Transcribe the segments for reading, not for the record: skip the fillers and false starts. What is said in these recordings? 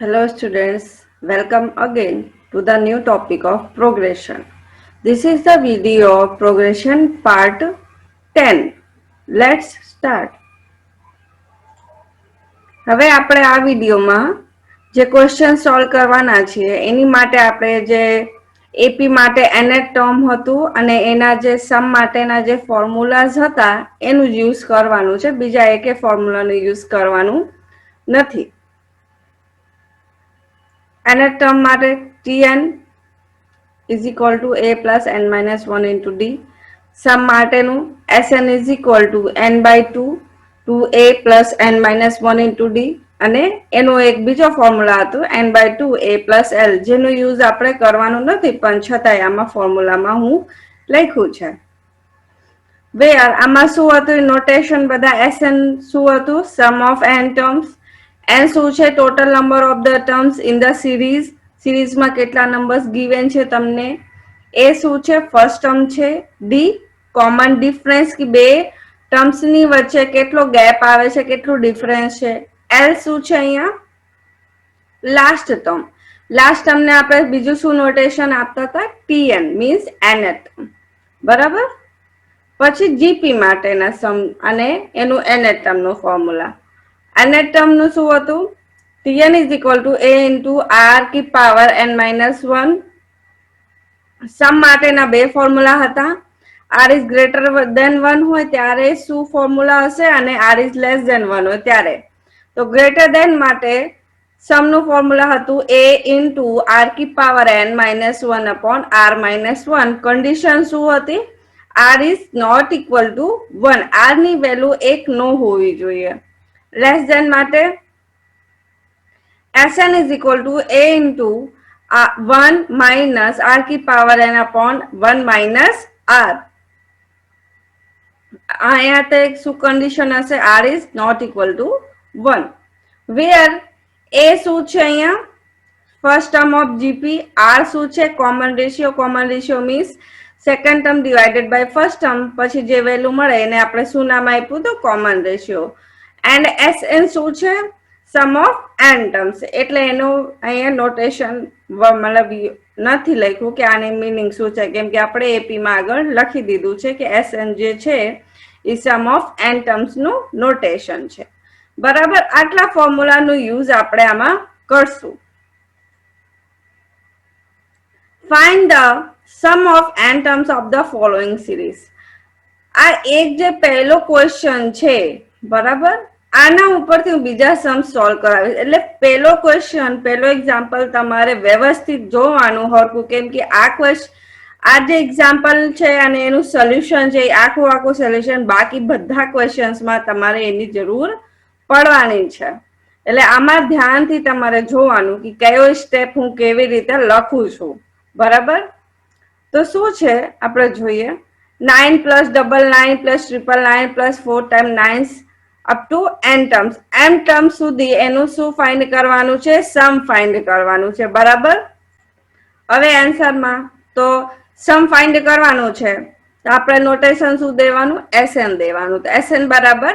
Hello students, welcome again to the new topic of progression. This is the video of progression part 10. Let's start. હવે આપણે આ વિડીયોમાં જે question solve કરવાના છીએ એની માટે આપણે જે એપી માટે એનેટ ટર્મ હતું અને એના જે સમ માટેના જે ફોર્મ્યુલાઝ હતા એનું યુઝ કરવાનું છે, બીજા એકે ફોર્મ્યુલાનું યુઝ કરવાનું નથી. nth term માટે tn is equal to a plus n minus 1 into d. સમ માટેનું sn is equal to n by 2 to a plus n minus 1 into d અને એનો એક બીજો ફોર્મ્યુલા હતો n by 2 a plus l જેનો use આપણે કરવાનું નથી પણ છતાંય આમાં ફોર્મ્યુલામાં હું લખ્યું છે. વેર આમાં શું હતું નોટેશન બધા sn શું હતું સમ ઓફ n ટર્મ્સ, n શું છે total number of the terms in the series, સિરીઝમાં કેટલા નંબર્સ ગિવન છે તમને, એ શું છે ફર્સ્ટ ટર્મ છે, ડી કોમન ડિફરન્સ કે બે ટર્મ્સ ની વચ્ચે કેટલો ગેપ આવે છે કેટલું ડિફરન્સ છે, એલ શું છે અહીંયા લાસ્ટ ટર્મ, લાસ્ટ ટર્મ ને આપણે બીજું શું નોટેશન આપતા હતા tn મીન્સ nth ટર્મ બરાબર. પછી જીપી માટેના સમ અને એનું nth ટર્મ નો ફોર્મ્યુલા, nth ટર્મ નું શું હતું tn is equal to a into r की पावर n minus 1. સમ માટેના બે ફોર્મ્યુલા હતા, r is greater than 1 હોય ત્યારે શું ફોર્મ્યુલા હશે અને r is less than 1 હોય ત્યારે. તો ગ્રેટર ધેન માટે સમ નું ફોર્મ્યુલા હતું a into r की power n minus 1 upon r minus 1. Condition શું હતી r is not equal to 1, r ની વેલ્યુ 1 ન હોવી જોઈએ. લેસ ધેન માટે Sn is equal to a into 1 minus r की power n upon 1 minus r. અહીંયા તો એક શું કન્ડિશન હશે r is not equal to 1. Where a શું છે અહીંયા first term of GP, r શું છે common ratio means second term divided by first term, પછી જે વેલ્યુ મળે એને આપણે શું નામ આપ્યું તો કોમન રેશિયો. એન્ડ sn શું છે સમ ઓફ n ટર્મ્સ, એટલે એનું અહીંયા નોટેશન મતલબ નથી લખ્યું કે આની મીનિંગ શું છે કેમ કે આપણે એપી માં આગળ લખી દીધું છે કે sn જે છે એ સમ ઓફ n ટર્મ્સ નું નોટેશન છે બરાબર. આટલા ફોર્મ્યુલાનું યુઝ આપણે આમાં કરશું. Find the sum of n terms of the following series. આ એક જે પહેલો ક્વેશ્ચન છે બરાબર, આના ઉપરથી હું બીજા સમ સોલ્વ કરાવીશ. એટલે પહેલો ક્વેશ્ચન પહેલો એક્ઝામ્પલ તમારે વ્યવસ્થિત જોવાનું હરખું કેમ કે આ જે એક્ઝામ્પલ છે અને એનું સોલ્યુશન છે આખું સોલ્યુશન બાકી બધા ક્વેશ્ચન્સમાં તમારે એની જરૂર પડવાની છે. એટલે આમાં ધ્યાનથી તમારે જોવાનું કે કયો સ્ટેપ હું કેવી રીતે લખું છું બરાબર. તો શું છે આપણે જોઈએ 9 plus 99 plus 999 plus 4 times 9 up to n terms, m terms સુધી એનું શું ફાઇન્ડ કરવાનું છે સમ ફાઇન્ડ કરવાનું છે બરાબર. હવે આન્સરમાં તો સમ ફાઇન્ડ કરવાનું છે તો આપણે નોટેશન શું દેવાનું sn દેવાનું. તો sn બરાબર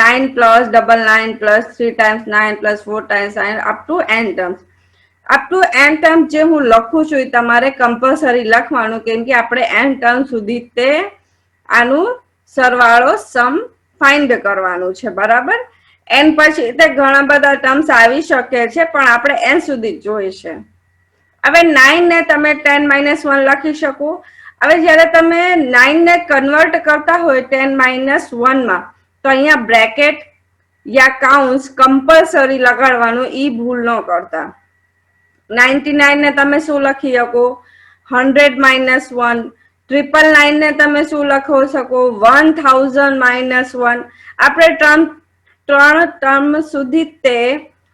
9 plus 99 plus 3 times 9 plus 4 times 9 up to n terms. Up to n term જે હું લખું છું એ તમારે કમ્પલસરી લખવાનું કેમ કે આપણે n ટર્મ સુધી તે આનું સરવાળો સમ ફાઇન્ડ કરવાનું છે બરાબર. n પછી તે ઘણા બધા ટર્મ્સ આવી શકે છે પણ આપણે n સુધી જોઈશે. હવે 9 ને તમે 10 minus 1 લખી શકો. હવે જ્યારે તમે 9 ને કન્વર્ટ કરતા હોય 10 minus 1 માં તો અહીંયા બ્રેકેટ યા કાઉન્સ કમ્પલસરી લગાડવાનું, ઈ ભૂલ ન કરતા. 99 ને તમે શું લખી શકો 100 minus 1, 999 ને તમે શું લખો શકો 1000 minus 1. આપણે ત્રણ ટર્મ સુધી તે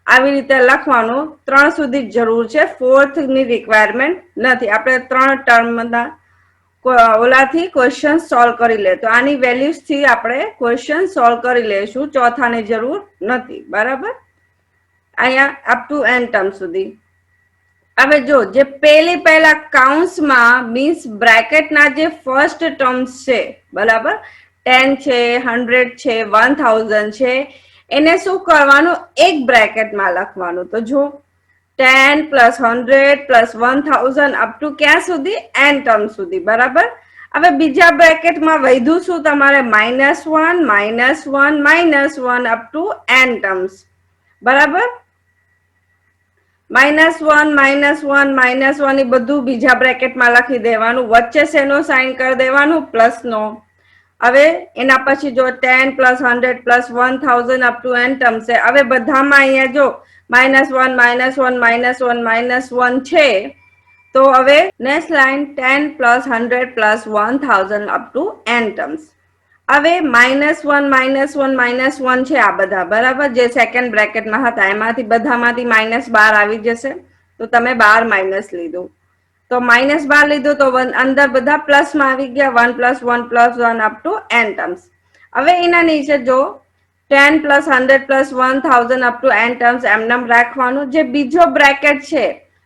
આવી રીતે લખવાનું, 3 સુધી જરૂર છે, 4th ની રિક્વાયરમેન્ટ નથી. આપણે 3 ટર્મના ઓલાથી ક્વેશ્ચન સોલ્વ કરી લે તો આની વેલ્યુઝ થી આપણે ક્વેશ્ચન સોલ્વ કરી લેશું, ચોથાની જરૂર નથી બરાબર. અહીંયા અપ ટુ n ટર્મ સુધી. હવે જો જે પહેલા કાઉન્સમાં મીન્સ બ્રેકેટના જે ફર્સ્ટ ટર્મ્સ છે બરાબર 10 છે 100 છે 1000 છે એને શું કરવાનું એક બ્રેકેટમાં લખવાનું. તો જો 10 પ્લસ 100 પ્લસ 1000 અપ ટુ ક્યાં સુધી n ટર્મ સુધી, બરાબર. હવે બીજા બ્રેકેટમાં વધ્યું શું તમારે -1 -1 -1 અપ ટુ n ટર્મ્સ, બરાબર. -1 -1 -1 એ બધું બીજા બ્રેકેટમાં લખી દેવાનું, વચ્ચે શેનો સાઇન કરી દેવાનું, પ્લસ નો. હવે એના પછી જો 10 plus 100 plus 1000 up to n term છે. હવે બધામાં અહીંયા જો -1 -1 -1 -1 છે. તો હવે next line 10 plus 100 plus 1000 up to n terms. હવે -1 -1 -1 છે આ બધા, બરાબર. જે સેકન્ડ બ્રેકેટમાં હતા એમાંથી બધામાંથી માઇનસ બાર આવી જશે, તો તમે 12 માઇનસ લીધું. તો -12 લીધું તો અંદર બધા પ્લસ માં આવી ગયા, 1 plus 1 plus 1 up to n terms. હવે એના નીચે જો 10 plus 100 plus 1000 up to n terms એમનેમ રાખવાનું. જે બીજો બ્રેકેટ છે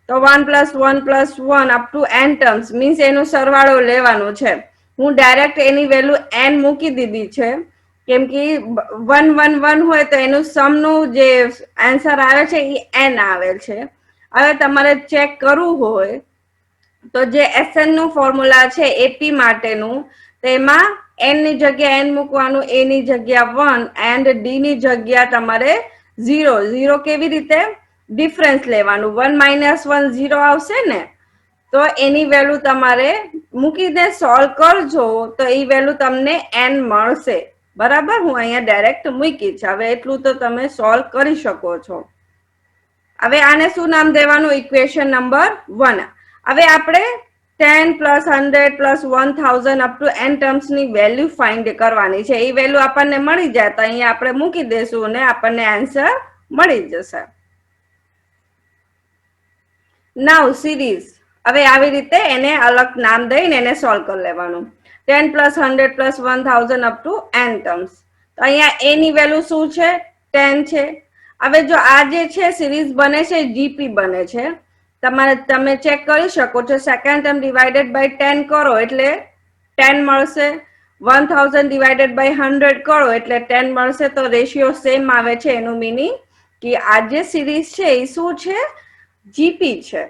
તો 1 plus 1 plus 1 up to n terms means એનો સરવાળો લેવાનો છે. હું ડાયરેક્ટ એની વેલ્યુ n મૂકી દીધી છે, કેમ કે 1 1 1 હોય તો એનું સમ નું જે આન્સર આવે છે એ n આવેલ છે. હવે તમારે ચેક કરવું હોય તો જે SN નું ફોર્મ્યુલા છે એપી માટેનું, તેમાં n ની જગ્યા n મૂકવાનું, a ની જગ્યા 1 એન્ડ d ની જગ્યા તમારે 0. 0 કેવી રીતે? ડિફરન્સ લેવાનું, 1 -1 0 આવશે ને, તો એની વેલ્યુ તમારે મૂકીને સોલ્વ કરજો તો એ વેલ્યુ તમને n મળશે, બરાબર. હું અહીંયા ડાયરેક્ટ મૂકી છે. હવે એટલું તો તમે સોલ્વ કરી શકો છો. હવે આને શું નામ દેવાનું? Equation number 1. હવે આપણે 10 plus 100 plus 1000 up to n terms ની વેલ્યુ ફાઇન્ડ કરવાની છે. એ વેલ્યુ આપણને મળી જાય તો અહીંયા આપણે મૂકી દેશું અને આપણને આન્સર મળી જશે. નાઉ સિરીઝ. હવે આવી રીતે એને અલગ નામ દઈને એને સોલ્વ કરી લેવાનું. 10 plus 100 plus 1000 up to n terms. તો અહીંયા a ની વેલ્યુ શું છે? 10 છે. હવે જો આ જે છે સિરીઝ બને છે જીપી બને છે, તમે ચેક કરી શકો છો. સેકન્ડ ટર્મ ડિવાઇડેડ બાય 10 કરો એટલે 10 મળશે. 1000 ડિવાઇડેડ બાય 100 કરો એટલે 10 મળશે. તો રેશિયો સેમ આવે છે. એનું મીનિંગ કે આ જે સિરીઝ છે એ શું છે? જીપી છે.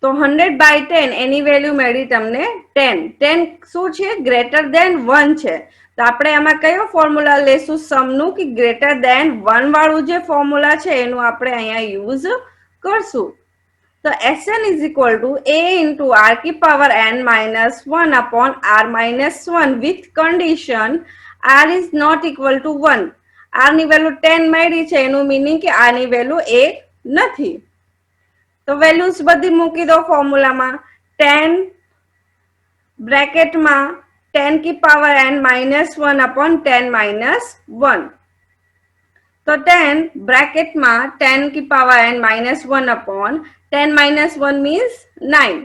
તો 100 બાય 10 એની વેલ્યુ મળી તમને 10. 10 શું છે? ગ્રેટર દેન 1 છે. તો આપણે આમાં કયો ફોર્મ્યુલા લેશું સમનું? કે ગ્રેટર દેન 1 વાળું જે ફોર્મ્યુલા છે એનું આપણે અહીંયા યુઝ કરશું. તો Sn is equal to a into r की power n minus 1 upon r minus 1 with condition r is not equal to 1. r ની વેલ્યુ 10 મળી છે, એનું મીનિંગ કે r ની વેલ્યુ 1 નથી. તો વેલ્યુઝ બધી મૂકી દો ફોર્મ્યુલામાં. 10 બ્રેકેટમાં 10 की power n minus 1 upon 10 minus 1. તો 10 બ્રેકેટમાં 10 की power n minus 1 upon 10 minus 1 means 9.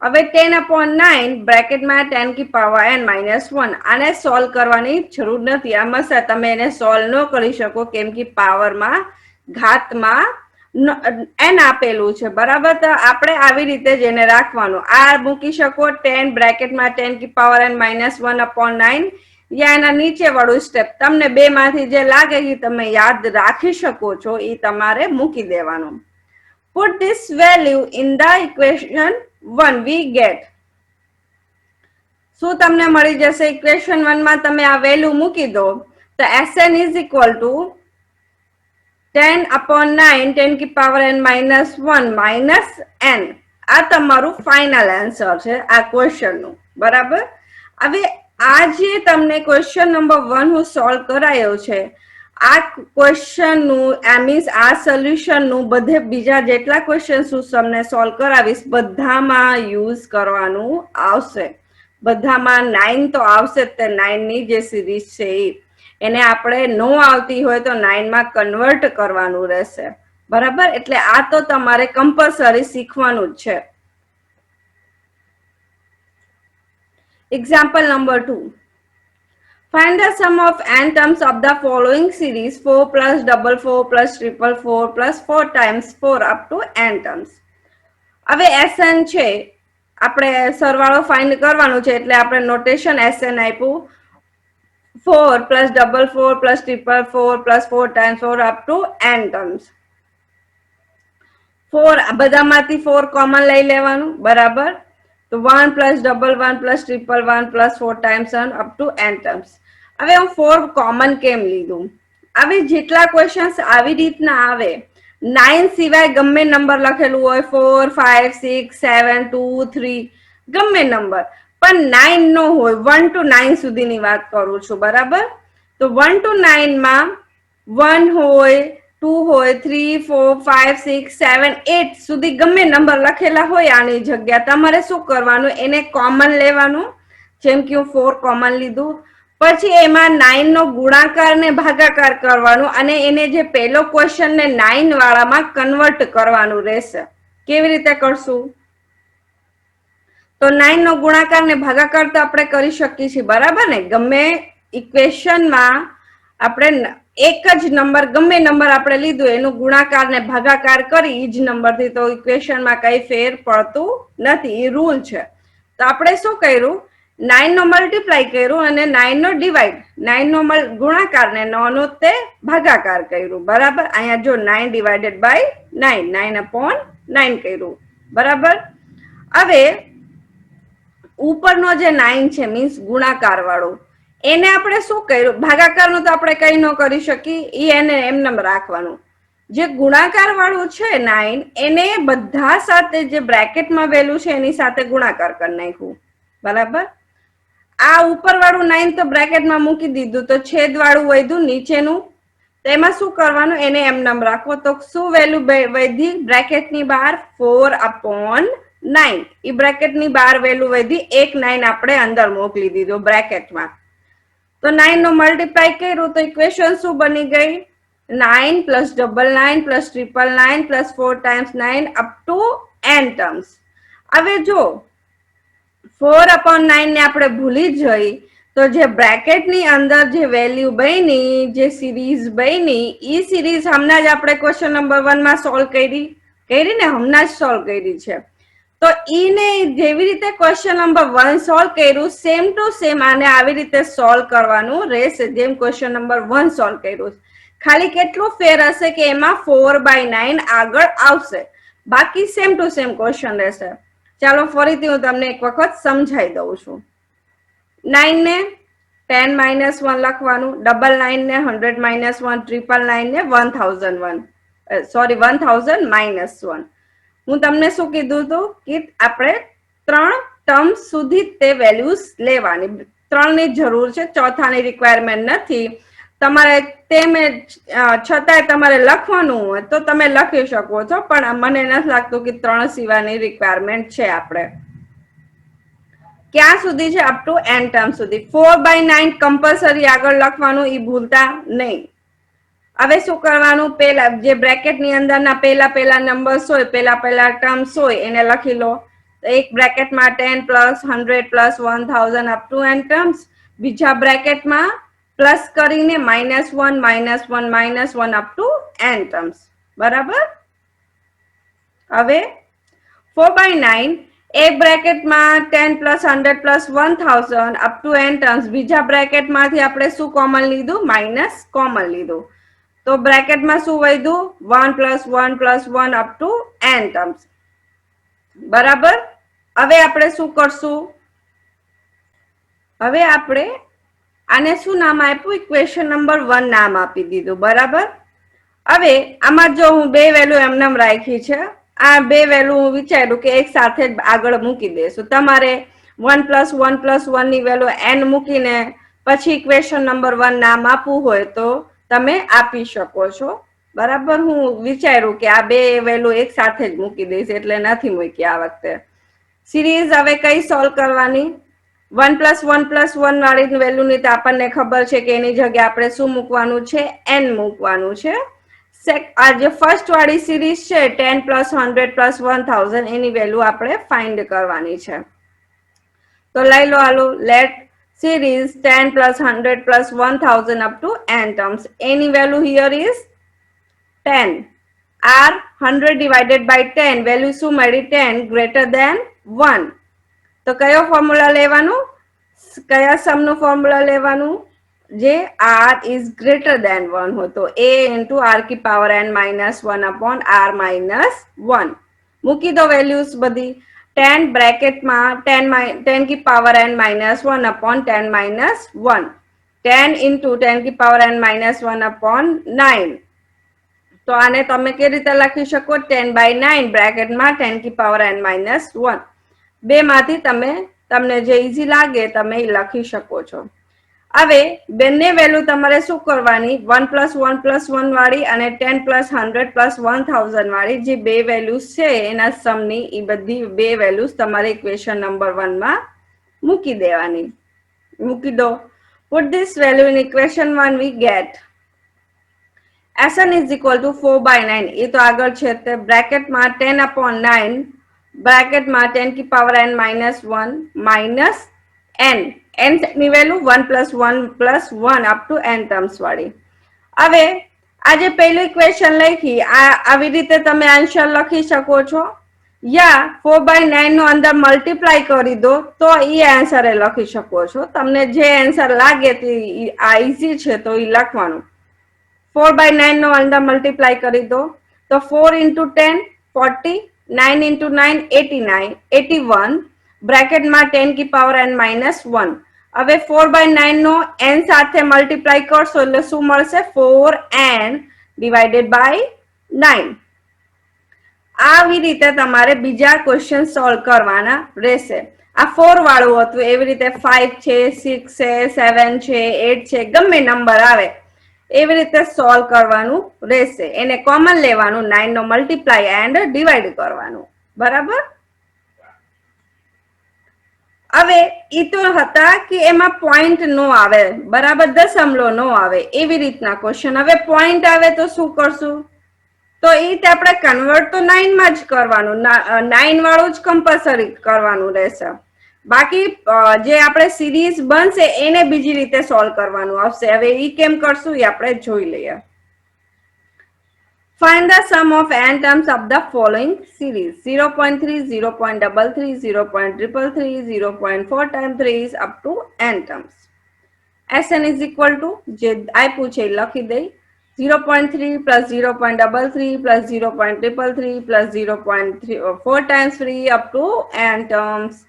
હવે 10 upon 9 બ્રેકેટમાં 10 की पावर n minus 1. આને સોલ્વ કરવાની જરૂર નથી. આમાં તમે એને સોલ્વ ન કરી શકો કેમ કે પાવરમાં ઘાતમાં n આપેલું છે, બરાબર. તો આપણે આવી રીતે જ એને રાખવાનું. આ મૂકી શકો 10 બ્રેકેટમાં 10 की पावर n minus 1 upon 9, યા એના નીચે વાળું સ્ટેપ તમને બે માંથી જે લાગે કે તમે યાદ રાખી શકો છો એ તમારે મૂકી દેવાનું. Put this value in the equation 1 we get. શું તમને મળી જશે? ઇક્વેશન 1 માં તમે આ વેલ્યુ મૂકી દો તો Sn is equal to 10 upon 9 10 की power n minus 1 minus n. આ તમારું ફાઇનલ આન્સર છે આ ક્વેશ્ચન નું, બરાબર. હવે આ જે તમને ક્વેશ્ચન નંબર 1 હું સોલ્વ કરાયો છે, આ ક્વેશ્ચન નું મીન્સ આ સોલ્યુશન નું બધે બીજા જેટલા ક્વેશ્ચન હું તમને સોલ્વ કરાવીશ બધામાં યુઝ કરવાનું આવશે. બધામાં 9 તો આવશે જ. તે 9 ની જે સિરીઝ છે એને આપણે નો આવતી હોય તો 9 માં કન્વર્ટ કરવાનું રહેશે, બરાબર. એટલે આ તો તમારે કમ્પલસરી શીખવાનું જ છે. Example number 2. Find the sum of n terms of the following series 4 plus 4 plus 4 plus 4 times 4 up to n terms. હવે Sn છે, આપણે સરવાળો ફાઇન્ડ કરવાનું છે એટલે આપણે નોટેશન Sn આપ્યું 4 plus 4 plus 4 plus 4 times 4 up to n terms. 4 આ બધામાંથી 4 કોમન લઈ લેવાનું, બરાબર. તો 1 plus double 1 plus triple 1 plus 4 times up to n terms. હવે હું 4 કોમન કેમ લીધું? આવી જેટલા ક્વેશ્ચન્સ આવી રીતના આવે, 9 સિવાય ગમે નંબર લખેલું હોય, 4 5 6 7 2 3 ગમે નંબર, પણ 9 નો હોય. 1 to 9 સુધીની વાત કરું છું, બરાબર. તો 1 to 9 માં 1 હોય, 2 હોય, 3 4 5 6 7 8 સુધી ગમે નંબર લખેલા હોય આની જગ્યા તમારે શું કરવાનું? એને કોમન લેવાનું. જેમ કે હું 4 કોમન લીધું, પછી એમાં 9 નો ગુણાકાર ને ભાગાકાર કરવાનું અને એને જે પહેલો ક્વેશ્ચન ને 9 વાળામાં કન્વર્ટ કરવાનું રહેશે. કેવી રીતે કરશું? તો 9 નો ગુણાકાર ને ભાગાકાર તો આપણે કરી શકીએ છીએ, બરાબર ને. ગમે ઇક્વેશનમાં આપણે એક જ નંબર, ગમે નંબર આપણે લીધું એનું ગુણાકાર ને ભાગાકાર કરી ઈ જ નંબરથી, તો ઇક્વેશનમાં કઈ ફેર પડતું નથી. એ રૂલ છે. તો આપણે શું કર્યું? 9 નો મલ્ટીપ્લાય કર્યું અને 9 નો ડિવાઈડ, 9 નો ગુણાકાર ને 9 નો તે ભાગાકાર કર્યું, બરાબર. અહીંયા જો 9 ડિવાઇડેડ બાય 9, 9 upon 9 કર્યું, બરાબર. હવે ઉપરનો જે 9 છે મીન્સ ગુણાકાર વાળો, એને આપણે શું કર્યું? ભાગાકારનું તો આપણે કઈ ન કરી શકીએ, ઈ એને એમને રાખવાનું. જે ગુણાકાર વાળું છે 9, એને બધા સાથે જે બ્રેકેટમાં વેલ્યુ છે એની સાથે ગુણાકાર કરી નાખ્યું, બરાબર. આ ઉપર વાળું 9 તો બ્રેકેટમાં મૂકી દીધું, તો છેદ વાળું વધ્યું નીચેનું, તો એમાં શું કરવાનું? એને એમ રાખવો. તો શું વેલ્યુ વધી બ્રેકેટની બહાર? 4 upon 9. એ બ્રેકેટની બહાર વેલ્યુ વધી, એક 9 આપણે અંદર મોકલી દીધો બ્રેકેટમાં. તો 9 નો મલ્ટીપ્લાય કર્યું તો ઇક્વેશન શું બની ગઈ? 9 plus double 9 plus triple 9 plus 4 times 9 up to n terms. હવે જો 4 upon 9 ને આપણે ભૂલી જઈ તો જે બ્રેકેટની અંદર જે વેલ્યુ બની, જે સિરીઝ બની, ઈ સિરીઝ હમણાં જ આપણે ક્વેશ્ચન નંબર 1 માં સોલ્વ કરી ને, હમણાં જ સોલ્વ કરી છે. તો ઈને જેવી રીતે ક્વેશ્ચન નંબર 1 સોલ્વ કર્યું, સેમ ટુ સેમ આને આવી રીતે સોલ્વ કરવાનું રહેશે, જેમ ક્વેશ્ચન નંબર 1 સોલ્વ કર્યું. ખાલી કેટલું ફેર હશે કે એમાં 4/9 આગળ આવશે, બાકી સેમ ટુ સેમ ક્વેશ્ચન રહેશે. ચાલો ફરીથી હું તમને એક વખત સમજાઈ દઉં છું. 9 ને 10 - 1 લખવાનું, ડબલ 9 ને 100 - 1, ટ્રિપલ 9 ને 1001, સોરી 1000 - 1. હું તમને શું કીધું હતું કે આપણે 3 ટર્મ્સ સુધી તે વેલ્યુઝ લેવાની, 3 ની જરૂર છે, ચોથાની રિક્વાયરમેન્ટ નથી. તમારે છતાંય તમારે લખવાનું હોય તો તમે લખી શકો છો, પણ મને નથી લાગતું કે 3 સિવાયની રિક્વાયરમેન્ટ છે. આપણે ક્યાં સુધી છે? અપ ટુ n ટર્મ સુધી. 4/9 કમ્પલસરી આગળ લખવાનું, એ ભૂલતા નહીં. હવે શું કરવાનું? પેલા જે બ્રેકેટ ની અંદરના પેલા નંબર્સ હોય, પેલા ટર્મ્સ હોય એને લખી લો. એક બ્રેકેટમાં 10 plus 100 plus 1000 up to n terms, બીજા બ્રેકેટમાં પ્લસ કરીને -1 -1 -1 અપ ટુ n ટર્મ્સ, બરાબર. હવે 4/9 એક બ્રેકેટમાં 10 plus 100 plus 1000 up to n terms, બીજા બ્રેકેટમાંથી આપણે શું કોમન લીધું? માઇનસ કોમન લીધું. તો બ્રેકેટમાં શું વધ્યું? 1 plus 1 plus 1 up to n terms, બરાબર. હવે આપણે શું કરશું? હવે આપણે આને શું નામ આપ્યું? ઇક્વેશન નંબર 1 નામ આપી દીધું, બરાબર. હવે આમાં જો હું બે વેલ્યુ એમનેમ રાખી છે, આ બે વેલ્યુ હું વિચાર્યું કે એક સાથે જ આગળ મૂકી દેશું. તમારે 1 પ્લસ 1 પ્લસ 1 ની વેલ્યુ n મૂકીને પછી ઇક્વેશન નંબર 1 નામ આપવું હોય તો તમે આપી શકો છો, બરાબર. હું વિચાર્યું કે આ બે વેલ્યુ એક સાથે જ મૂકી દઈશ એટલે નથી મૂકી આ વખતે. સિરીઝ હવે કઈ સોલ્વ કરવાની? 1 પ્લસ 1 પ્લસ 1 વાળી વેલ્યુની તો આપણને ખબર છે કે એની જગ્યાએ આપણે શું મૂકવાનું છે? n મૂકવાનું છે. આ જે ફર્સ્ટ વાળી સિરીઝ છે 10 પ્લસ 100 પ્લસ 1000, એની વેલ્યુ આપણે ફાઇન્ડ કરવાની છે. તો લઈ લો, હાલો, late series 10 plus 100 plus 1000 up to n terms. Any value here is 10. R 100 divided by 10, value શું મળી? 10 greater than 1. તો કયો ફોર્મ્યુલા લેવાનું? કયા સમનું ફોર્મ્યુલા લેવાનું? જે r ઇઝ ગ્રેટર દેન 1 હોય તો a ઇન્ટુ r की power n minus 1 upon r minus 1 મૂકી દો વેલ્યુઝ બધી 10 બ્રેકેટમાં 10 की power n minus 1 upon 10 minus 1 10 into 10 की પાવર n માઇનસ 1 અપોન 9 તો આને તમે કેવી રીતે લખી શકો 10 બાય 9 બ્રેકેટમાં 10 की પાવર n માઇનસ 1 બે માંથી તમને જે ઈઝી લાગે તમે લખી શકો છો હવે બંને વેલ્યુ તમારે શું કરવાની 1 પ્લસ 1 પ્લસ 1 વાળી અને 10 પ્લસ 100 પ્લસ 1000 વાળી જે બે વેલ્યુઝ છે એના સમની એ બધી બે વેલ્યુઝ તમારે ઇક્વેશન નંબર 1 માં મૂકી દેવાની મૂકી દો put this value in equation 1 we get Sn is equal to 4 by 9 એ તો આગળ છે તે બ્રેકેટમાં 10 upon 9 બ્રેકેટમાં 10 की power n minus 1 minus n n ની value 1 plus 1 plus 1 up to n terms વાળી હવે આ જે પહેલું ઇક્વેશન લખી આવી રીતે તમે આન્સર લખી શકો છો યા 4 by 9 નો અંદર મલ્ટીપ્લાય કરી દો તો એ આન્સર લખી શકો છો તમને જે આન્સર લાગે તે આ ઈઝી છે તો એ લખવાનું 4 by 9 નો અંદર મલ્ટીપ્લાય કરી દો તો 4 into 10 40 9 into 9 89 81 બ્રેકેટમાં 10 की પાવર n minus 1 હવે 4 by 9 નો n સાથે મલ્ટીપ્લાય કરશો એટલે શું મળશે 4n divided by 9 આવી રીતે તમારે બીજા ક્વેશ્ચન સોલ્વ કરવાના રહેશે આ 4 વાળું હતું એવી રીતે 5 છે 6 છે 7 છે 8 છે ગમે નંબર આવે એવી રીતે સોલ્વ કરવાનું રહેશે એને કોમન લેવાનું 9 નો મલ્ટીપ્લાય એન્ડ ડિવાઈડ કરવાનું બરાબર હવે ઈ તો હતા કે એમાં પોઈન્ટ નો આવે બરાબર દશમલો નો આવે એવી રીતના ક્વેશ્ચન હવે પોઈન્ટ આવે તો શું કરશું તો એ રીતે આપણે કન્વર્ટ તો 9 માં જ કરવાનું 9 વાળું જ કમ્પલસરી કરવાનું રહેશે બાકી જે આપણે સિરીઝ બનશે એને બીજી રીતે સોલ્વ કરવાનું આવશે હવે ઈ કેમ કરશું એ આપણે જોઈ લઈએ Find the sum of n terms of the following series 0.3 0.33 0.333 0.4 times 3 is up to n terms Sn is equal to જે આપ્યું છે લખી દઈ 0.3 plus 0.33 plus 0.333 plus 0.4 times 3 up to n terms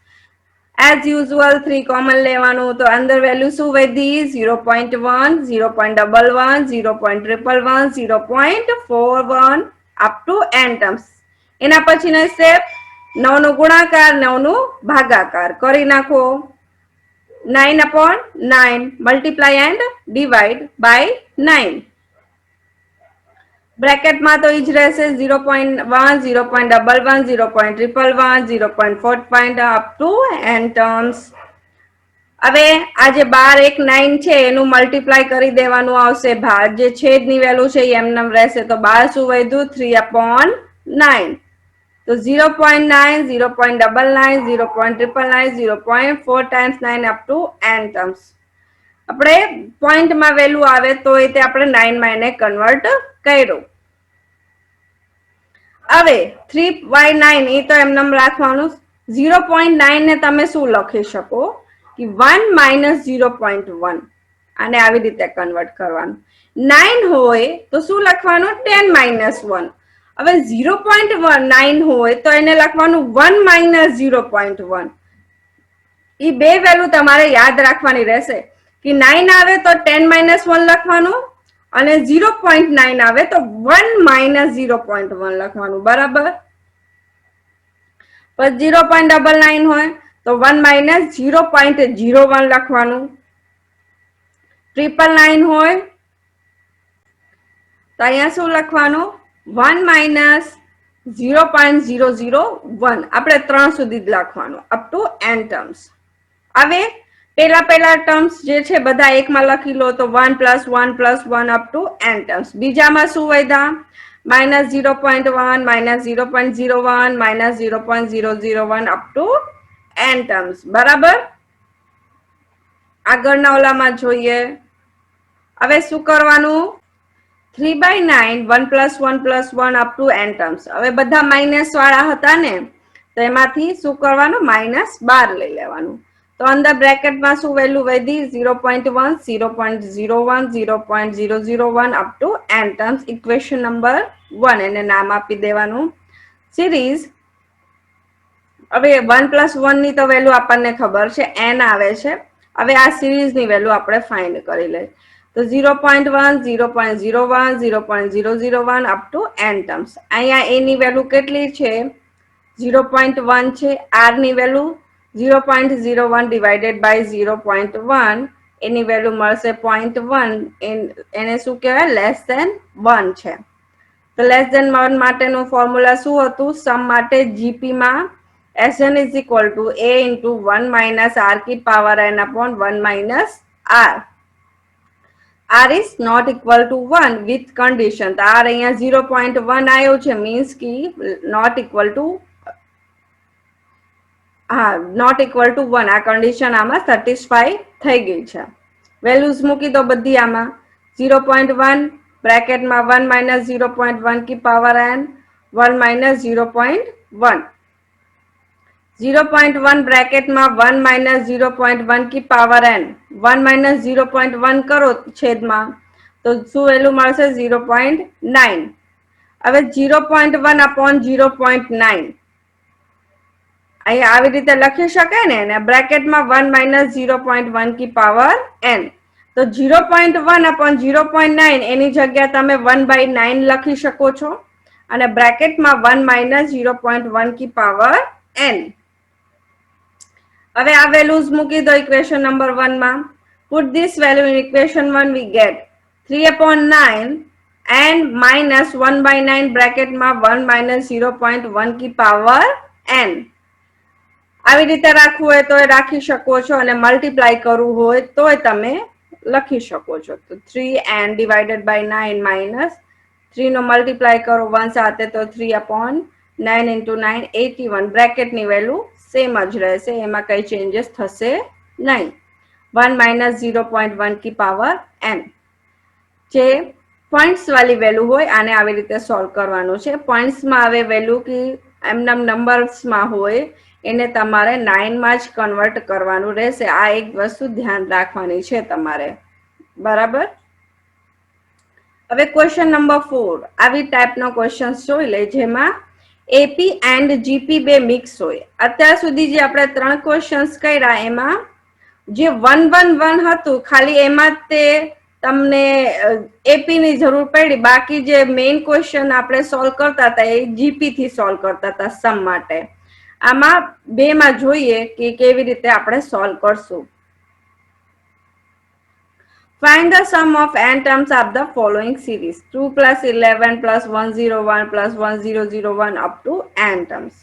As usual 3 common લેવાનું તો અંદર value શું વધી 0.1 0.11 0.111 0.41 up to n terms એના પછીનો સ્ટેપ 9 નો ગુણાકાર 9 નો ભાગાકાર કરી નાખો 9 upon 9 multiply and divide by 9 બ્રેકેટમાં તો ઈ જ રહેશે 0.1 0.11 0.111 0.4 up to n terms હવે આ જે 12 1 9 છે એનું મલ્ટીપ્લાય કરી દેવાનું આવશે જે છેદની વેલ્યુ છે એમ રહેશે તો 12 શું વધ્યું 3 upon 9 તો 0.9 0.99 0.999 0.4 times 9 up to n terms આપણે પોઈન્ટમાં વેલ્યુ આવે તો એ તે આપણે 9 માં એને કન્વર્ટ કર્યું હવે 3 by 9 એ તો એમને રાખવાનું 0.9 ને તમે શું લખી શકો કે 1 minus 0.1 આને આવી રીતે કન્વર્ટ કરવાનું 9 હોય તો શું લખવાનું 10 minus 1 હવે 0.9 હોય તો એને લખવાનું 1 minus 0.1 એ બે વેલ્યુ તમારે યાદ રાખવાની રહેશે કે 9 આવે તો 10 minus 1 લખવાનું અને 0.9 આવે તો 1 minus 0.1 લખવાનું બરાબર પછી 0.99 હોય તો 1 minus 0.01 લખવાનું 999 હોય તો અહીંયા શું લખવાનું 1 minus 0.001 આપણે 3 સુધી જ લખવાનું અપ ટુ n ટર્મ્સ હવે પહેલા ટર્મ્સ જે છે બધા એકમાં લખી લો તો 1 plus 1 plus 1 up to n terms બીજામાં શું વધ્યા minus 0.1 minus 0.01 minus 0.001 up to n terms બરાબર આગળના ઓલામાં જોઈએ હવે શું કરવાનું 3 by 9 1 plus 1 plus 1 up to n terms હવે બધા માઇનસ વાળા હતા ને તો એમાંથી શું કરવાનું -12 લઈ લેવાનું તો અંદર બ્રેકેટમાં શું વેલ્યુ વધી 0.1 0.01 0.001 up to n terms equation number 1 એને નામ આપી દેવાનું સિરીઝ હવે 1+1 ની તો વેલ્યુ આપણને ખબર છે n આવે છે હવે આ સિરીઝ ની વેલ્યુ આપણે ફાઇન્ડ કરી લઈએ તો 0.1 0.01 0.001 અપ ટુ n ટર્મ્સ અહીંયા a ની વેલ્યુ કેટલી છે 0.1 છે r ની વેલ્યુ 0.01 ડિવાઇડેડ બાય 0.1 એની વેલ્યુ મળશે 0.1 એને શું કહેવાય લેસ ધેન 1 છે તો લેસ ધેન 1 માટેનું ફોર્મ્યુલા શું હતું સમ માટે જીપી માં Sn is equal to a into 1 minus r की power n upon 1 minus r. R is not equal to 1 with condition. તો r અહીંયા 0.1 આવ્યો છે means કે not equal to not equal to 1 આ કન્ડિશન આમાં સેટિસ્ફાઈ થઈ ગઈ છે વેલ્યુઝ મૂકી દો બધી આમાં 0.1 બ્રેકેટમાં 1 minus 0.1 की power n 1 minus 0.1 0.1 બ્રેકેટમાં 1 minus 0.1 की पावर n 1 minus 0.1 કરો છેદમાં તો શું વેલ્યુ મળશે 0.9 હવે 0.1 upon 0.9 અહીંયા આવી રીતે લખી શકાય ને અને બ્રેકેટમાં 1 minus 0.1 की पावर n તો 0.1 upon 0.9 એની જગ્યા તમે 1/9 લખી શકો છો અને બ્રેકેટમાં 1 minus 0.1 की पावर n હવે આ વેલ્યુઝ મૂકી દો ઇક્વેશન નંબર 1 માં put this value in equation 1 we get 3/9 and minus 1/9 બ્રેકેટમાં 1 minus 0.1 की पावर n આવી રીતે રાખવું હોય તો રાખી શકો છો અને મલ્ટીપ્લાય કરવું હોય તો તમે લખી શકો છો તો 3n divided by 9 minus 3 no multiply કરો 1 સાથે તો 3/9 into 9 81 બ્રેકેટની વેલ્યુ સેમ જ રહેશે એમાં કઈ ચેન્જીસ થશે નહીં 1 minus 0.1 की पावर n જે પોઈન્ટ્સ વાળી વેલ્યુ હોય આને આવી રીતે સોલ્વ કરવાનું છે પોઈન્ટ્સમાં આવે વેલ્યુ કે એમના નંબર્સમાં હોય એને તમારે 9 માં જ કન્વર્ટ કરવાનું રહેશે આ એક વસ્તુ ધ્યાન રાખવાની છે તમારે બરાબર હવે ક્વેશ્ચન નંબર 4 આવી ટાઈપનો ક્વેશ્ચન જોઈ લે જેમાં એપી એન્ડ જીપી બે મિક્સ હોય અત્યાર સુધી જે આપણે 3 ક્વેશ્ચન્સ કર્યા એમાં જે 1-1-1 હતું ખાલી એમાં તે તમને એપી ની જરૂર પડી બાકી જે મેઇન ક્વેશ્ચન આપણે સોલ્વ કરતા હતા એ જીપી થી સોલ્વ કરતા હતા સમ માટે આમાં બે માં જોઈએ કે કેવી રીતે આપણે સોલ્વ કરશું Find the sum of n terms of the following series 2 plus 11 plus 101 plus 1001 up to n terms.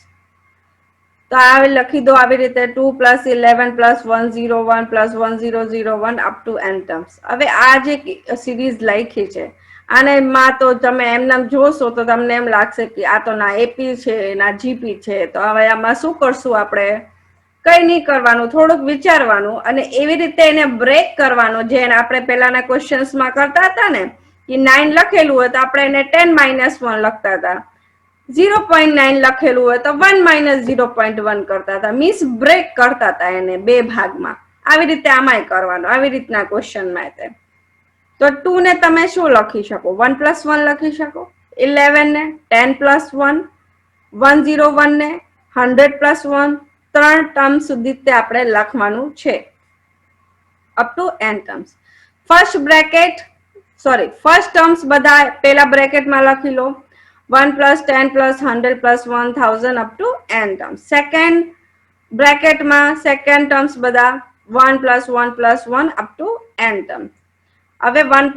તો આ લખી દો આવી રીતે 2 plus 11 plus 101 plus 1001 up to n terms. હવે આ જે સિરીઝ લખી છે આને માં તો તમે એમનામ જોશો તો તમને એમ લાગશે કે આ તો ના એપી છે ના જીપી છે તો હવે આમાં શું કરશું આપણે કઈ નહીં કરવાનું થોડુંક વિચારવાનું અને એવી રીતે એને બ્રેક કરવાનું જે આપણે પહેલાના ક્વેશ્ચન્સમાં કરતા હતા ને કે 9 લખેલું હોય તો આપણે એને 10 - 1 લખતા હતા 0.9 લખેલું હોય તો 1 - 0.1 કરતા હતા મીન્સ બ્રેક કરતા હતા એને બે ભાગમાં આવી રીતે આમાંય કરવાનું આવી રીતના ક્વેશ્ચનમાં તે તો 2 ને તમે શું લખી શકો 1 + 1 લખી શકો 11 ને 10 + 1 101 ને 100 + 1 3 ટર્મ સુધી તે આપણે લખવાનું છે up to n terms first terms બધા પહેલા બ્રેકેટમાં લખી લો 1 + 10 + 100 + 1000 up to n terms second બ્રેકેટમાં સેકન્ડ ટર્મ્સ બધા 1 + 1 + 1 અપ ટુ n ટર્મ્સ હવે 1 +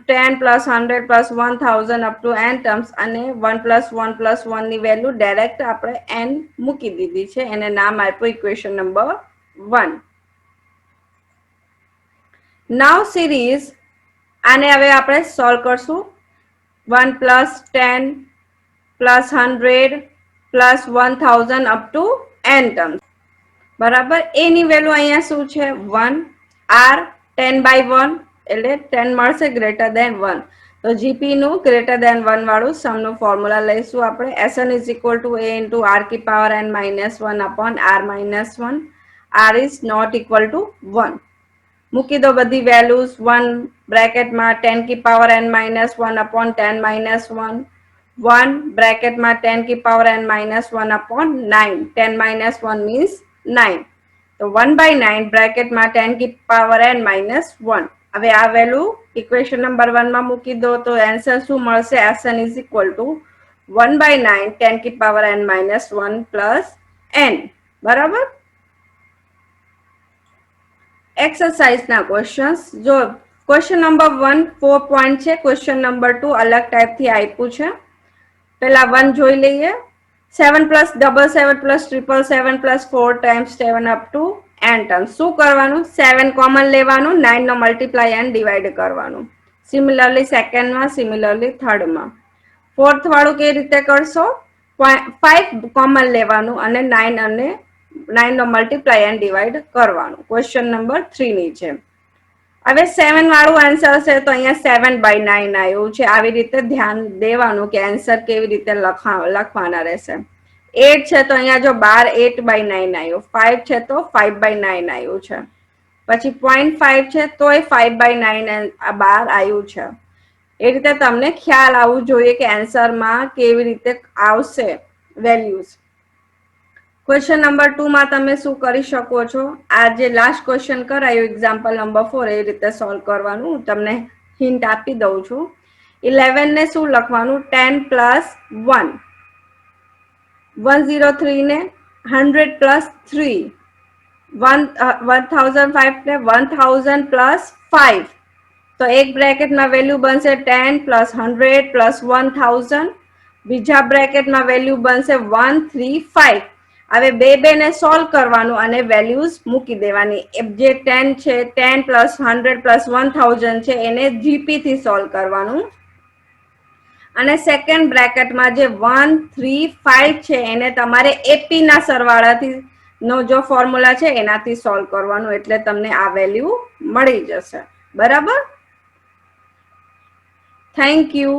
10 + 100 + 1000 અપ ટુ n ટર્મ્સ અને 1 + 1 + 1 ની વેલ્યુ ડાયરેક્ટ આપણે n મૂકી દીધી છે એને નામ આપ્યું ઇક્વેશન નંબર 1 નાઉ સિરીઝ આને હવે આપણે સોલ્વ કરશું 1 + 10 + 100 + 1000 અપ ટુ n ટર્મ્સ બરાબર એની વેલ્યુ અહીંયા શું છે 1 r 10/1 એટલે 10 મળશે ગ્રેટર ધેન 1 તો જીપી નું ગ્રેટર ધેન 1 વાળું સમ નું ફોર્મ્યુલા લઈશું આપણે Sn = a * r की power n - 1 upon r - 1 r is not equal to 1. મૂકી દો બધી વેલ્યુઝ 1 બ્રેકેટમાં 10 की power n minus 1 upon 10 minus 1 1 બ્રેકેટમાં 10 की power n minus 1 upon 9 10 minus 1 means 9 તો 1/9 બ્રેકેટમાં 10 की પાવર n માઇનસ 1 હવે આ વેલ્યુ ઇક્વેશન નંબર 1 માં મૂકી દો તો આન્સર શું મળશે sn is equal to 1/9 10 की power n minus 1 plus n બરાબર एक्सरसाइज ना क्वेश्चंस जो क्वेश्चन नंबर 1 4 पॉइंट है क्वेश्चन नंबर 2 अलग टाइप थी आप्યું છે પહેલા 1 જોઈ લઈએ 7 + 7 + 7 7 + 4 times 7 up to n terms શું કરવાનું 7 કોમન લેવાનું 9 નો મલ્ટીપ્લાય n ડિવાઈડ કરવાનું સિમિલરલી સેકન્ડ માં સિમિલરલી થર્ડ માં ફોર્થ વાળું કેવી રીતે કરશો 5 કોમન લેવાનું અને 9 અને 9 નો મલ્ટીપ્લાય n ડિવાઈડ કરવાનું ક્વેશ્ચન નંબર 3 ની છે હવે 7 વાળું આન્સર છે તો અહીંયા 7/9 આવ્યું છે આવી રીતે ધ્યાન દેવાનું કે આન્સર કેવી રીતે લખવાના રહેશે 8 છે તો અહીંયા જો 12 8/9 આવ્યું 5 છે તો 5/9 આવ્યું છે પછી 0.5 છે તોય 5/9 આ 12 આવ્યું છે એ રીતે તમને ખ્યાલ આવવું જોઈએ કે આન્સરમાં કેવી રીતે આવશે વેલ્યુઝ क्वेश्चन नंबर 2 માં તમે શું કરી શકો છો આ જે લાસ્ટ ક્વેશ્ચન કરાયું એક્ઝામ્પલ નંબર 4 એ રીતે સોલ્વ કરવાનું હું તમને હિન્ટ આપી દઉં છું 11 ને શું લખવાનું 10 + 1 103 ને 100 + 3 1005 ને 1000 + 5 તો એક બ્રેકેટમાં વેલ્યુ બનશે 10 + 100 + 1000 બીજા બ્રેકેટમાં વેલ્યુ બનશે 135 હવે બે ને સોલ્વ કરવાનું અને વેલ્યુઝ મૂકી દેવાની જે 10 છે 10 + 100 + 1000 છે એને જીપી થી સોલ્વ કરવાનું અને સેકન્ડ બ્રેકેટમાં જે 135 છે એને તમારે એપી ના સરવાળાથી નો જો ફોર્મ્યુલા છે એનાથી સોલ્વ કરવાનું એટલે તમને આ વેલ્યુ મળી જશે બરાબર થેન્ક યુ